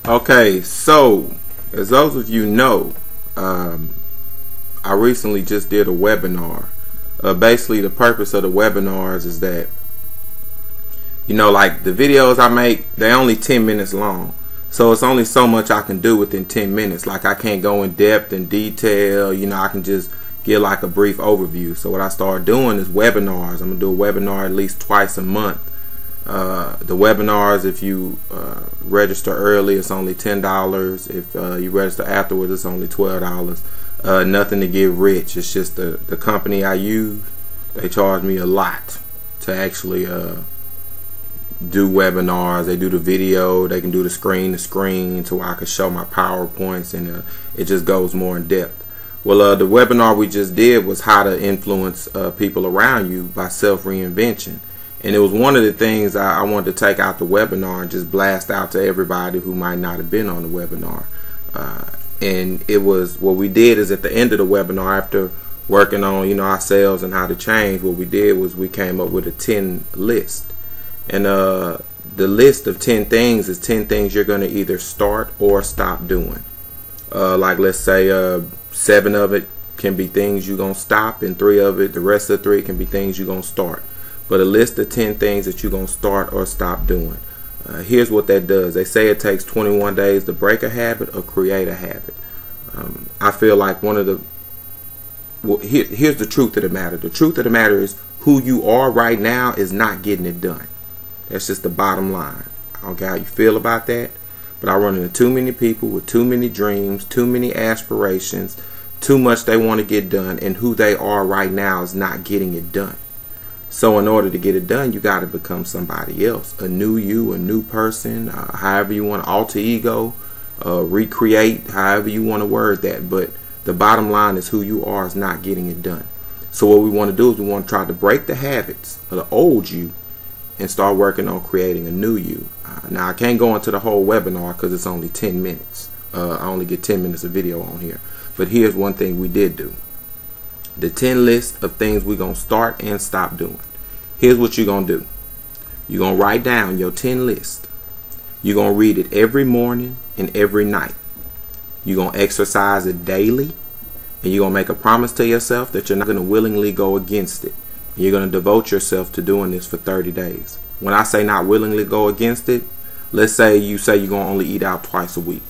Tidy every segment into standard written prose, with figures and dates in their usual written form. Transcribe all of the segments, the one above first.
Okay, so as those of you know, I recently just did a webinar. Basically, the purpose of the webinars is that, like the videos I make, they're only 10 minutes long. So it's only so much I can do within 10 minutes. Like I can't go in depth and detail, I can just give like a brief overview. So what I started doing is webinars. I'm going to do a webinar at least twice a month. The webinars, if you register early, it's only $10. If you register afterwards, it's only $12. Nothing to get rich. It's just the company I use, they charge me a lot to actually do webinars. They do the video, they can do the screen to screen so I can show my PowerPoints, and it just goes more in depth. Well, the webinar we just did was how to influence people around you by self-reinvention. And it was one of the things I wanted to take out the webinar and just blast out to everybody who might not have been on the webinar. And it was, what we did is at the end of the webinar, after working on our sales and how to change, what we did was we came up with a 10 list. And the list of 10 things is 10 things you're going to either start or stop doing. Like let's say 7 of it can be things you're going to stop, and 3 of it, the rest of the 3 can be things you're going to start. But a list of 10 things that you're going to start or stop doing. Here's what that does. They say it takes 21 days to break a habit or create a habit. I feel like here's the truth of the matter. The truth of the matter is who you are right now is not getting it done. That's just the bottom line. I don't care how you feel about that, but I run into too many people with too many dreams, too many aspirations, too much they want to get done, and who they are right now is not getting it done. So in order to get it done, you got to become somebody else, a new you, a new person, however you want to, alter ego, recreate, however you want to word that. But the bottom line is who you are is not getting it done. So what we want to do is we want to try to break the habits of the old you and start working on creating a new you. Now I can't go into the whole webinar because it's only 10 minutes. I only get 10 minutes of video on here. But here's one thing we did do. The 10 list of things we're going to start and stop doing. Here's what you're going to do. You're going to write down your 10 list. You're going to read it every morning and every night. You're going to exercise it daily. And you're going to make a promise to yourself that you're not going to willingly go against it. And you're going to devote yourself to doing this for 30 days. When I say not willingly go against it, let's say you're going to only eat out twice a week.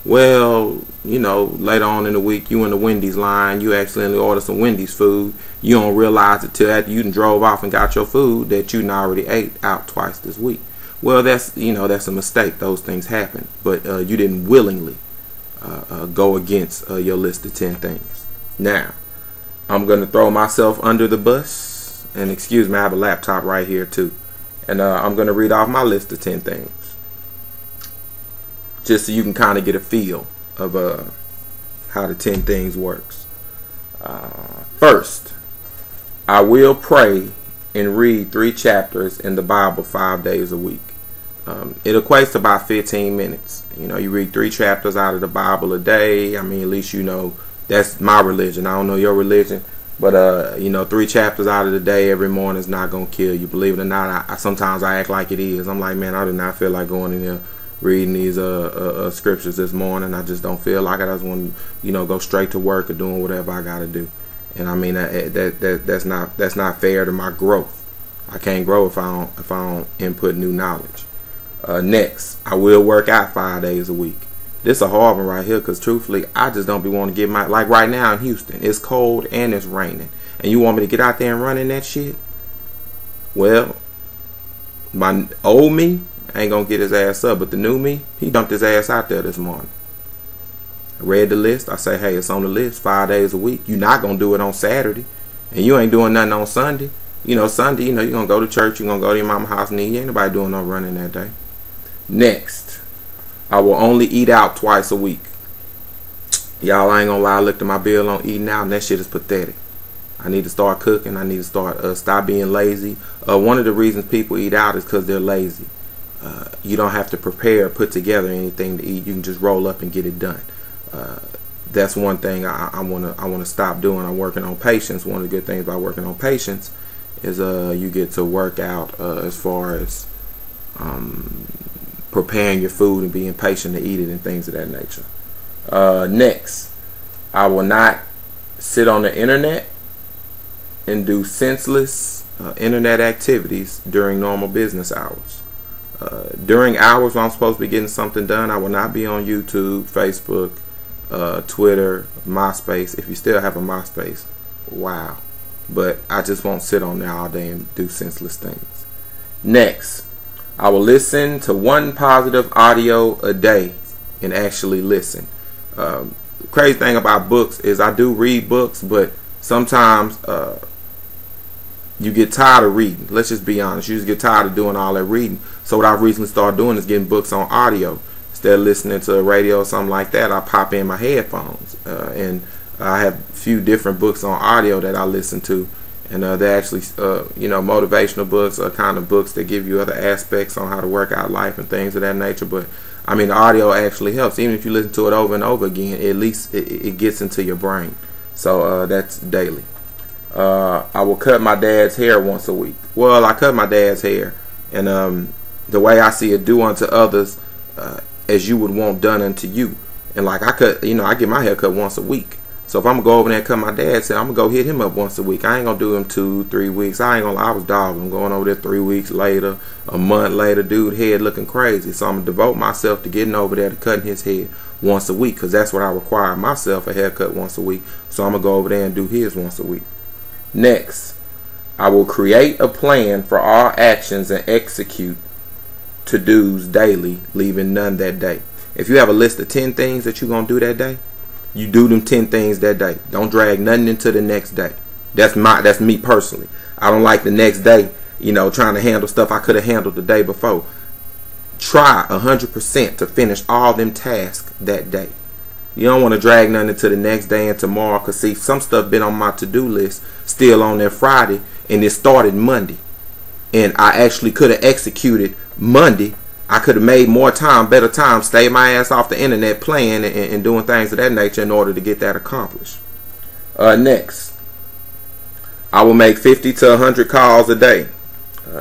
Well, later on in the week, you in the Wendy's line, you accidentally order some Wendy's food. You don't realize it till after you done drove off and got your food that you already ate out twice this week. Well, that's a mistake. Those things happen. But you didn't willingly go against your list of 10 things. Now, I'm going to throw myself under the bus. And excuse me, I have a laptop right here too. And I'm going to read off my list of 10 things, just so you can kind of get a feel of how the 10 things works. First, I will pray and read 3 chapters in the Bible 5 days a week. It equates to about 15 minutes. You read 3 chapters out of the Bible a day. I mean, at least that's my religion. I don't know your religion, but 3 chapters out of the day every morning is not gonna kill you. Believe it or not, sometimes I act like it is. I'm like, man, I do not feel like going in there reading these scriptures this morning. I just don't feel like it. I just want to go straight to work or doing whatever I got to do. And I mean that's not fair to my growth. I can't grow if I don't input new knowledge. Next, I will work out 5 days a week. This is a hard one right here because truthfully, I just don't be wanting to get like right now in Houston, it's cold and it's raining, and you want me to get out there and run in that shit? Well, my old me ain't gonna get his ass up, but the new me, he dumped his ass out there this morning. I read the list. I say, hey, it's on the list 5 days a week. You're not gonna do it on Saturday, and you ain't doing nothing on Sunday. Sunday, you're gonna go to church, you're gonna go to your mama's house and eat. Ain't nobody doing no running that day. Next, I will only eat out twice a week. Y'all, I ain't gonna lie, I looked at my bill on eating out, and that shit is pathetic. I need to start cooking. I need to stop being lazy. One of the reasons people eat out is because they're lazy. You don't have to prepare or put together anything to eat. You can just roll up and get it done. That's one thing I wanna stop doing. I'm working on patience. One of the good things about working on patience is you get to work out as far as preparing your food and being patient to eat it and things of that nature. Next, I will not sit on the internet and do senseless internet activities during normal business hours. During hours when I'm supposed to be getting something done, I will not be on YouTube, Facebook, Twitter, MySpace. If you still have a MySpace, wow. But I just won't sit on there all day and do senseless things. Next, I will listen to one positive audio a day and actually listen. Crazy thing about books is I do read books, but sometimes you get tired of reading. Let's just be honest. You just get tired of doing all that reading. So what I've recently started doing is getting books on audio. Instead of listening to a radio or something like that, I pop in my headphones. And I have a few different books on audio that I listen to. And they're actually, motivational books, kind of books that give you other aspects on how to work out life and things of that nature. But, I mean, the audio actually helps. Even if you listen to it over and over again, at least it gets into your brain. So that's daily. I will cut my dad's hair once a week. Well, I cut my dad's hair, and the way I see it, do unto others as you would want done unto you. And like I get my hair cut once a week. So if I'm gonna go over there and cut my dad's hair, I'm gonna go hit him up once a week. I ain't gonna do him 2-3 weeks. I was dogging. I'm going over there 3 weeks later, a month later, dude head looking crazy. So I'm gonna devote myself to getting over there to cutting his head once a week, because that's what I require myself, a haircut once a week. So I'm gonna go over there and do his once a week. Next, I will create a plan for all actions and execute to-dos daily, leaving none that day. If you have a list of 10 things that you're going to do that day, you do them 10 things that day. Don't drag nothing into the next day. That's me personally. I don't like the next day, trying to handle stuff I could have handled the day before. Try 100% to finish all them tasks that day. You don't want to drag nothing into the next day and tomorrow, because see, some stuff been on my to-do list still on there Friday, and it started Monday. And I actually could have executed Monday. I could have made more time, better time, stayed my ass off the internet playing and doing things of that nature in order to get that accomplished. Next, I will make 50 to 100 calls a day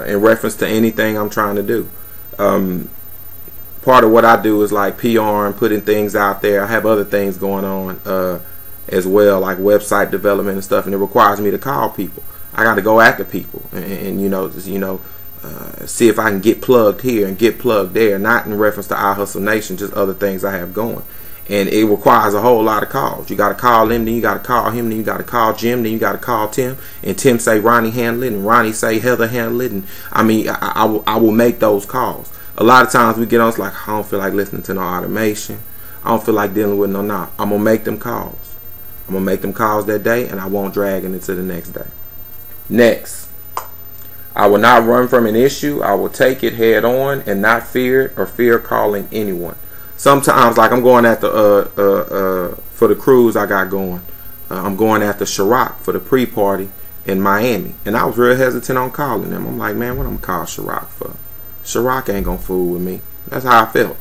in reference to anything I'm trying to do. Part of what I do is like PR and putting things out there. I have other things going on as well, like website development and stuff, and it requires me to call people. I got to go after people and see if I can get plugged here and get plugged there, not in reference to iHustle Nation, just other things I have going. And it requires a whole lot of calls. You got to call him, then you got to call him, then you got to call Jim, then you got to call Tim, and Tim say Ronnie handle it, and Ronnie say Heather handle it, and I will make those calls. A lot of times we get on, it's like, I don't feel like listening to no automation. I don't feel like dealing with no knock. I'm going to make them calls. I'm going to make them calls that day, and I won't drag it into the next day. Next, I will not run from an issue. I will take it head on and not fear it or fear calling anyone. Sometimes, like I'm going after, for the cruise I got going, I'm going after Ciroc for the pre-party in Miami. And I was real hesitant on calling them. I'm like, man, what I'm going to call Ciroc for? Ciroc ain't gonna fool with me. That's how I felt.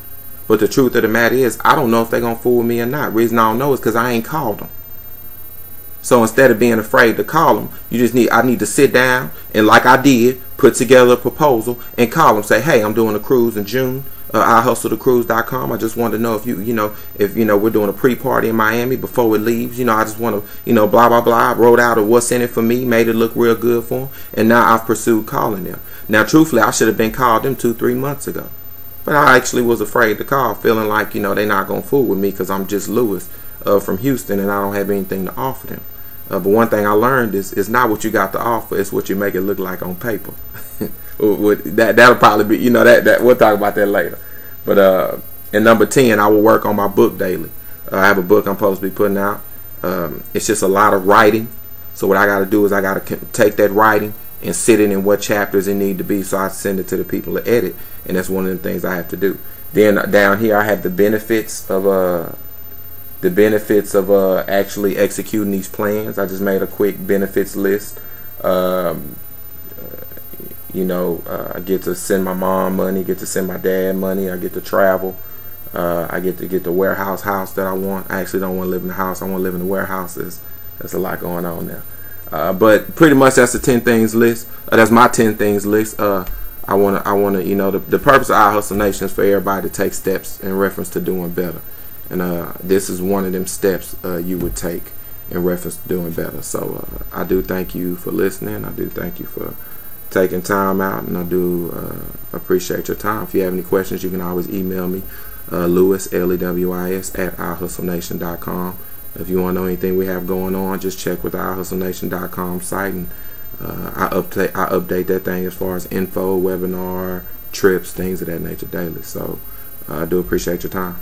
But the truth of the matter is, I don't know if they're gonna fool with me or not. Reason I don't know is because I ain't called them. So instead of being afraid to call them, I need to sit down and, like I did, put together a proposal and call them. Say, hey, I'm doing a cruise in June. iHustleTheCruise.com. I just wanted to know if we're doing a pre-party in Miami before it leaves. I just want to, blah blah blah. I wrote out a what's in it for me, made it look real good for them, and now I've pursued calling them. Now, truthfully, I should have been called them 2-3 months ago, but I actually was afraid to call, feeling like they're not gonna fool with me because I'm just Lewis from Houston and I don't have anything to offer them. But one thing I learned is it's not what you got to offer; it's what you make it look like on paper. That'll probably be that we'll talk about that later. But in number 10, I will work on my book daily. I have a book I'm supposed to be putting out. It's just a lot of writing. So what I got to do is I got to take that writing and sit it in what chapters it need to be, so I send it to the people to edit, and that's one of the things I have to do. Then down here I have the benefits of actually executing these plans. I just made a quick benefits list. I get to send my mom money, get to send my dad money, I get to travel, I get to get the warehouse house that I want. I actually don't want to live in the house, I want to live in the warehouse. There's a lot going on there. But pretty much that's the 10 things list. That's my 10 things list. I I wanna, you know, the purpose of Our Hustle Nation is for everybody to take steps in reference to doing better, and this is one of them steps you would take in reference to doing better. So I do thank you for listening. I do thank you for taking time out, and I do appreciate your time. If you have any questions, you can always email me, Lewis, Lewis at OurHustleNation.com. If you want to know anything we have going on, just check with OurHustleNation.com site, and I update that thing as far as info, webinar, trips, things of that nature daily. So I do appreciate your time.